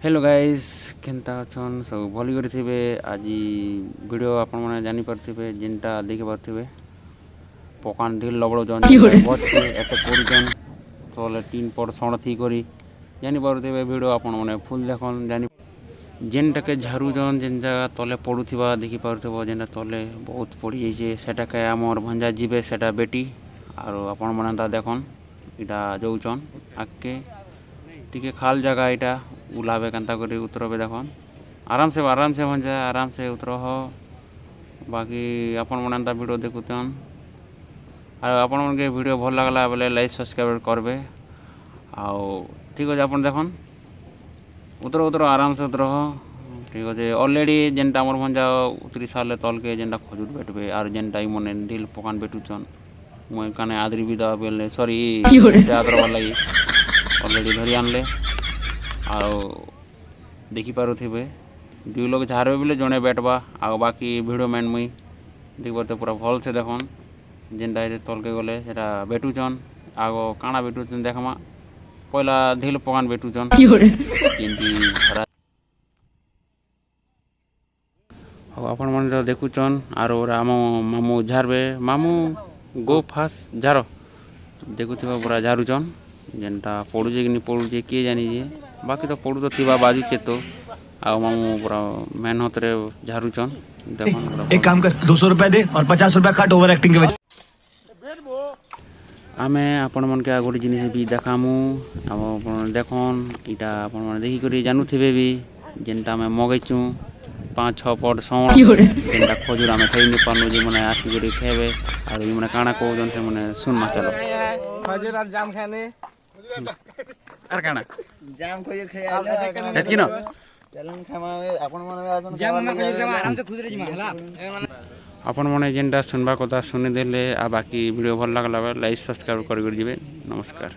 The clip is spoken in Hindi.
हेलो गाइस केनता अछन सब भली करी थिबे। आज वीडियो आपण माने जानि परथिबे जिनटा देखि परथिबे पकान ढिल लबड़ जन गछ के एटे कोरुजन तोले तीन पड़ सण थी करी जानि परथिबे वीडियो आपण माने फुल देखन जानि जेनटा के झारू जन जेन जगह तले पडुथिबा देखि परथिबो जेनटा तले बहुत पड़ी जाइछे सेटा के हमर भंजा जीवे सेटा बेटी आरो आपण माने ता देखन इटा जोउचन आके टिके खाल जगह इटा उलाबे कंता करी उतरबे देखन आराम से भंजा आराम से उतर हो बाकी आपण मन ता वीडियो देखुतन और आपण मन के वीडियो भल लागला बोले लाइक सब्सक्राइब करबे आउ ठीक है आपण देखन उतर उतर आराम से उतर हो ठीक है ऑलरेडी जेनटा हमर भंजा उतरी साले तल के जेनटा खजूर बैठबे और जेनटा ई मने ढिल पकान बैठुचन मैं काने आदरी बिदा बेले सॉरी जादर वाला ऑलरेडी धरी आनले आउ देखि पारुथिबे दुई लोग झारबे बोले जने बैठबा आ बाकी वीडियो मैन मुई देखबो तो पूरा भल से देखन जेनटा तल के गले सेटा बैठुचन आगो काना बैठुचन देखमा पहला ढिल पकान बैठुचन केंती खरा आपण मन जो देखुचन आरो राम मामू झारबे मामू गो फास झारो देखुथिबा पूरा झारुचन जेनटा पडुजे कि नि पडुजे के जानि जे बाकी तो पड़ू तो थिबा बाजू चेतो आ मामू पूरा मेहनत रे झारुचन देखन एक काम कर 200 रुपया दे और 50 रुपया काट ओवर एक्टिंग के वजह आमे आपण मन के गोटे जिनिस भी देखामु आपण देखन इटा आपण मन देखि करी जानुथिबे भी जेनटा में मगैचू 5-6 पड सण जेनटा खजूर आमे खाइ नि पानु जे मने आसी करी खेबे और ई मने काना को जन से मने सुन मा चलो खजूर और जाम खाने अर काना जाम खजूर खाया एतकी न चलन खामावे आपण मन आसन जाम न खजूर जाम आराम से खुजरे जिमा हला आपण मने जेनटा सुनबा कथा सुनि देले आ बाकी वीडियो भल लागला लाइक सब्सक्राइब कर दिबे नमस्कार।